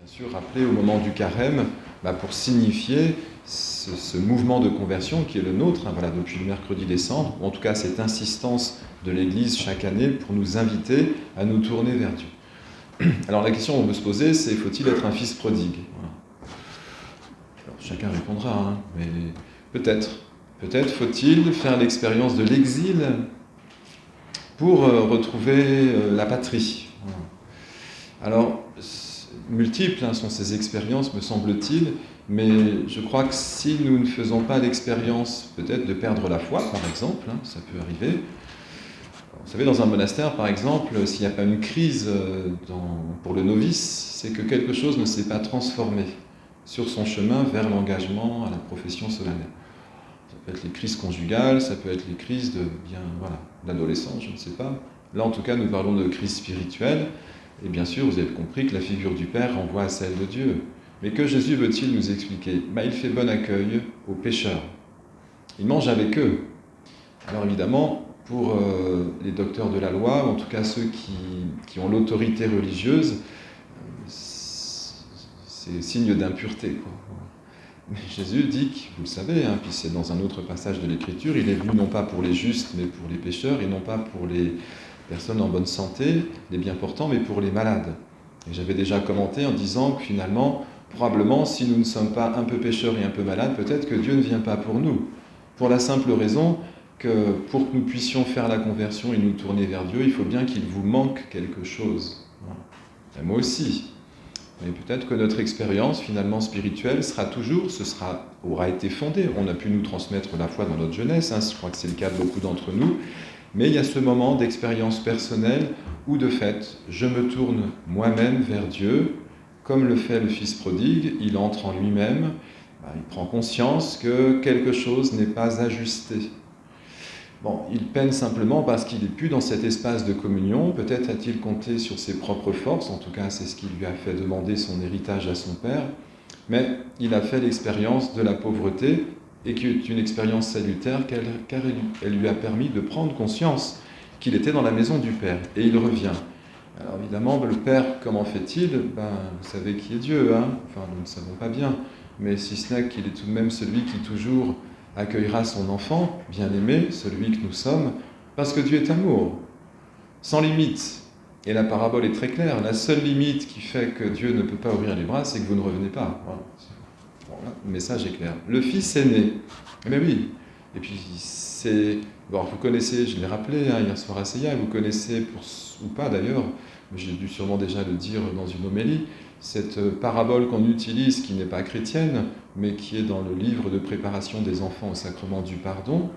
sûr rappelé au moment du carême, pour signifier ce mouvement de conversion qui est le nôtre, depuis le mercredi des Cendres, ou en tout cas cette insistance de l'Église chaque année pour nous inviter à nous tourner vers Dieu. Alors la question qu'on peut se poser, c'est faut-il être un fils prodigue ? Voilà. Alors, chacun répondra, mais peut-être faut-il faire l'expérience de l'exil pour retrouver la patrie. Voilà. Alors, multiples sont ces expériences, me semble-t-il, mais je crois que si nous ne faisons pas l'expérience peut-être de perdre la foi, par exemple, ça peut arriver. Vous savez, dans un monastère, par exemple, s'il n'y a pas une crise pour le novice, c'est que quelque chose ne s'est pas transformé sur son chemin vers l'engagement à la profession solennelle. Ça peut être les crises conjugales, ça peut être les crises d'adolescence, je ne sais pas. Là, en tout cas, nous parlons de crise spirituelle. Et bien sûr, vous avez compris que la figure du Père renvoie à celle de Dieu. Mais que Jésus veut-il nous expliquer ? Il fait bon accueil aux pécheurs. Il mange avec eux. Alors évidemment, pour les docteurs de la loi, ou en tout cas ceux qui ont l'autorité religieuse, c'est signe d'impureté, quoi. Mais Jésus dit, vous le savez, puis c'est dans un autre passage de l'Écriture, il est venu non pas pour les justes, mais pour les pécheurs, et non pas pour les personnes en bonne santé, les bien portants, mais pour les malades. Et j'avais déjà commenté en disant que finalement, probablement, si nous ne sommes pas un peu pécheurs et un peu malades, peut-être que Dieu ne vient pas pour nous. Pour la simple raison que pour que nous puissions faire la conversion et nous tourner vers Dieu, il faut bien qu'il vous manque quelque chose. Et moi aussi. Mais peut-être que notre expérience finalement spirituelle aura été fondée. On a pu nous transmettre la foi dans notre jeunesse, je crois que c'est le cas de beaucoup d'entre nous. Mais il y a ce moment d'expérience personnelle où de fait, je me tourne moi-même vers Dieu, comme le fait le fils prodigue, il entre en lui-même, il prend conscience que quelque chose n'est pas ajusté. Il peine simplement parce qu'il n'est plus dans cet espace de communion, peut-être a-t-il compté sur ses propres forces, en tout cas c'est ce qui lui a fait demander son héritage à son père, mais il a fait l'expérience de la pauvreté, et qui est une expérience salutaire car elle lui a permis de prendre conscience qu'il était dans la maison du Père, et il revient. Alors évidemment, le Père, comment fait-il ? Vous savez qui est Dieu, nous ne savons pas bien, mais si ce n'est qu'il est tout de même celui qui toujours accueillera son enfant, bien-aimé, celui que nous sommes, parce que Dieu est amour, sans limite. Et la parabole est très claire, la seule limite qui fait que Dieu ne peut pas ouvrir les bras, c'est que vous ne revenez pas. Voilà. Le message est clair. Le fils aîné, oui, et puis vous connaissez, je l'ai rappelé hier soir à Seya, vous connaissez, ou pas d'ailleurs, mais j'ai dû sûrement déjà le dire dans une homélie, cette parabole qu'on utilise, qui n'est pas chrétienne, mais qui est dans le livre de préparation des enfants au sacrement du pardon.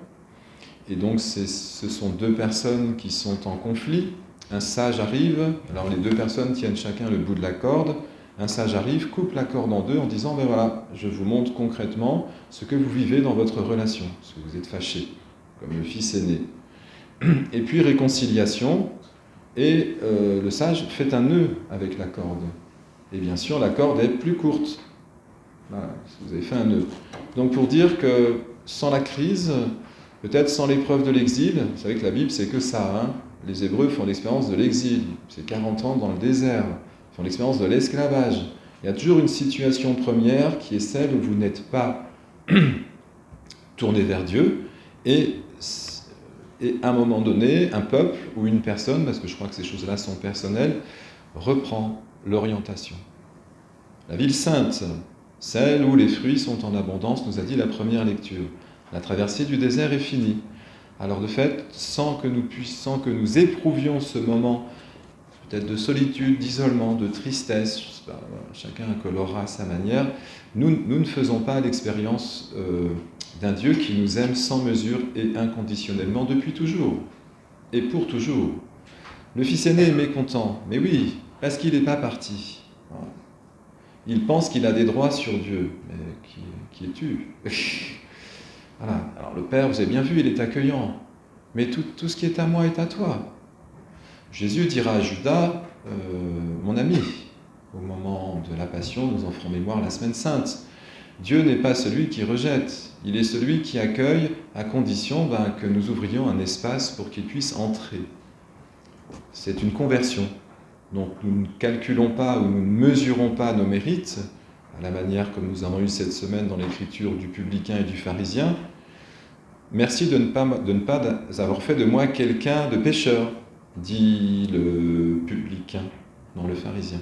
Et donc ce sont deux personnes qui sont en conflit. Un sage arrive, alors les deux personnes tiennent chacun le bout de la corde. Un sage arrive, coupe la corde en deux en disant voilà, je vous montre concrètement ce que vous vivez dans votre relation, ce que vous êtes fâchés, comme le fils aîné. Et puis réconciliation, et le sage fait un nœud avec la corde. Et bien sûr, la corde est plus courte. Voilà, vous avez fait un nœud. Donc pour dire que sans la crise, peut-être sans l'épreuve de l'exil, vous savez que la Bible c'est que ça, les Hébreux font l'expérience de l'exil, c'est 40 ans dans le désert, ils font l'expérience de l'esclavage. Il y a toujours une situation première qui est celle où vous n'êtes pas tourné vers Dieu, et à un moment donné, un peuple ou une personne, parce que je crois que ces choses-là sont personnelles, reprend l'orientation. La ville sainte, celle où les fruits sont en abondance, nous a dit la première lecture. La traversée du désert est finie. Alors de fait, sans que nous éprouvions ce moment peut-être de solitude, d'isolement, de tristesse, je sais pas, chacun colorera à sa manière, nous ne faisons pas l'expérience d'un Dieu qui nous aime sans mesure et inconditionnellement depuis toujours, et pour toujours. Le fils aîné est mécontent, mais oui, parce qu'il n'est pas parti. Il pense qu'il a des droits sur Dieu, mais qui es-tu ? Voilà. Alors le Père, vous avez bien vu, il est accueillant, mais tout ce qui est à moi est à toi. Jésus dira à Judas, mon ami, au moment de la Passion, nous en ferons mémoire la Semaine Sainte. Dieu n'est pas celui qui rejette, il est celui qui accueille à condition que nous ouvrions un espace pour qu'il puisse entrer. C'est une conversion. Donc nous ne calculons pas ou nous ne mesurons pas nos mérites, à la manière comme nous avons eu cette semaine dans l'écriture du publicain et du pharisien. Merci de ne pas avoir fait de moi quelqu'un de pécheur, dit le publicain, non le pharisien.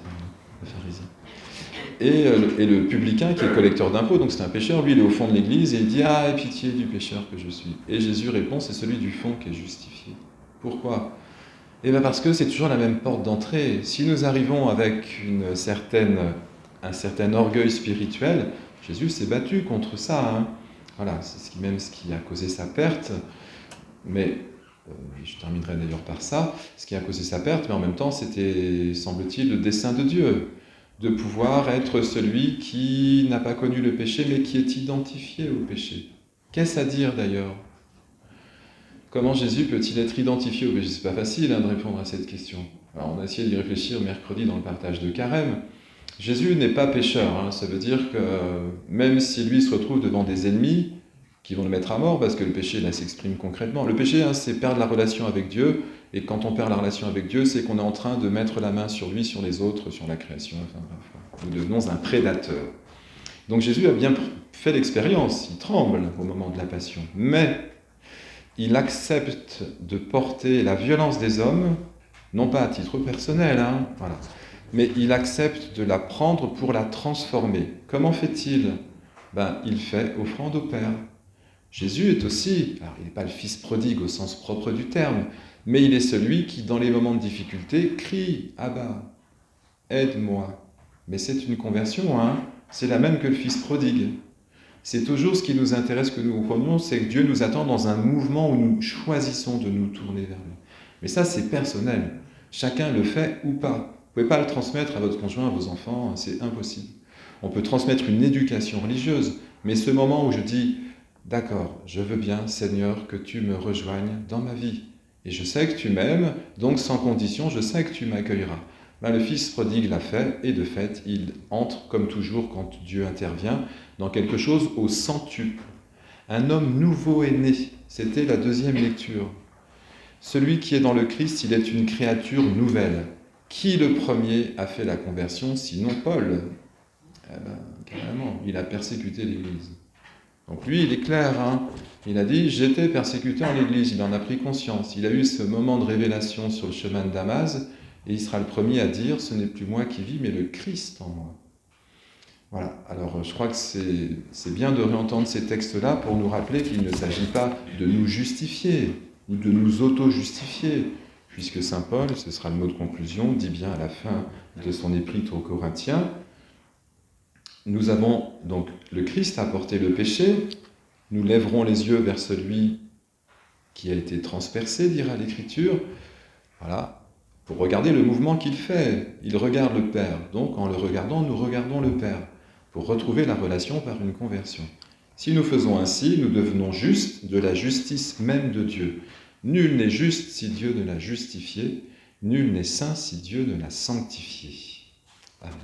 Et le publicain qui est collecteur d'impôts, donc c'est un pécheur, lui il est au fond de l'église et il dit « Ah, aie pitié du pécheur que je suis ». Et Jésus répond « C'est celui du fond qui est justifié ». Pourquoi ? Eh bien parce que c'est toujours la même porte d'entrée. Si nous arrivons avec un certain orgueil spirituel, Jésus s'est battu contre ça. Hein. Voilà, c'est ce qui a causé sa perte. Mais, je terminerai d'ailleurs par ça, ce qui a causé sa perte, mais en même temps c'était, semble-t-il, le dessein de Dieu, de pouvoir être celui qui n'a pas connu le péché, mais qui est identifié au péché. Qu'est-ce à dire d'ailleurs ? Comment Jésus peut-il être identifié au péché ? C'est pas facile de répondre à cette question. Alors on a essayé d'y réfléchir mercredi dans le partage de Carême. Jésus n'est pas pécheur, hein. Ça veut dire que même si lui se retrouve devant des ennemis qui vont le mettre à mort, parce que le péché là s'exprime concrètement. Le péché, hein, c'est perdre la relation avec Dieu, et quand on perd la relation avec Dieu, c'est qu'on est en train de mettre la main sur lui, sur les autres, sur la création, enfin bref, nous devenons un prédateur. Donc Jésus a bien fait l'expérience, il tremble au moment de la passion, mais il accepte de porter la violence des hommes, non pas à titre personnel, hein, voilà, mais il accepte de la prendre pour la transformer. Comment fait-il ? Il fait offrande au Père. Jésus est aussi, alors il n'est pas le fils prodigue au sens propre du terme, mais il est celui qui, dans les moments de difficulté, crie « Abba, aide-moi ». Mais c'est une conversion, hein, c'est la même que le fils prodigue. C'est toujours ce qui nous intéresse que nous comprenions, c'est que Dieu nous attend dans un mouvement où nous choisissons de nous tourner vers lui. Mais ça, c'est personnel. Chacun le fait ou pas. Vous ne pouvez pas le transmettre à votre conjoint, à vos enfants, c'est impossible. On peut transmettre une éducation religieuse, mais ce moment où je dis « D'accord, je veux bien, Seigneur, que tu me rejoignes dans ma vie. Et je sais que tu m'aimes, donc sans condition, je sais que tu m'accueilleras. » Le fils prodigue l'a fait, et de fait, il entre, comme toujours quand Dieu intervient, dans quelque chose au centuple. Un homme nouveau est né, c'était la deuxième lecture. Celui qui est dans le Christ, il est une créature nouvelle. Qui le premier a fait la conversion, sinon Paul ? Carrément, il a persécuté l'Église. Donc lui, il est clair, hein. Il a dit « J'étais persécuté en l'Église », il en a pris conscience. Il a eu ce moment de révélation sur le chemin de Damas, et il sera le premier à dire « Ce n'est plus moi qui vis, mais le Christ en moi ». Voilà, alors je crois que c'est bien de réentendre ces textes-là pour nous rappeler qu'il ne s'agit pas de nous justifier ou de nous auto-justifier, puisque saint Paul, ce sera le mot de conclusion, dit bien à la fin de son épître aux Corinthiens, nous avons donc le Christ a porté le péché, nous lèverons les yeux vers celui qui a été transpercé, dira l'Écriture, voilà, pour regarder le mouvement qu'il fait. Il regarde le Père, donc en le regardant, nous regardons le Père, pour retrouver la relation par une conversion. Si nous faisons ainsi, nous devenons justes de la justice même de Dieu. Nul n'est juste si Dieu ne l'a justifié, nul n'est saint si Dieu ne l'a sanctifié. Amen.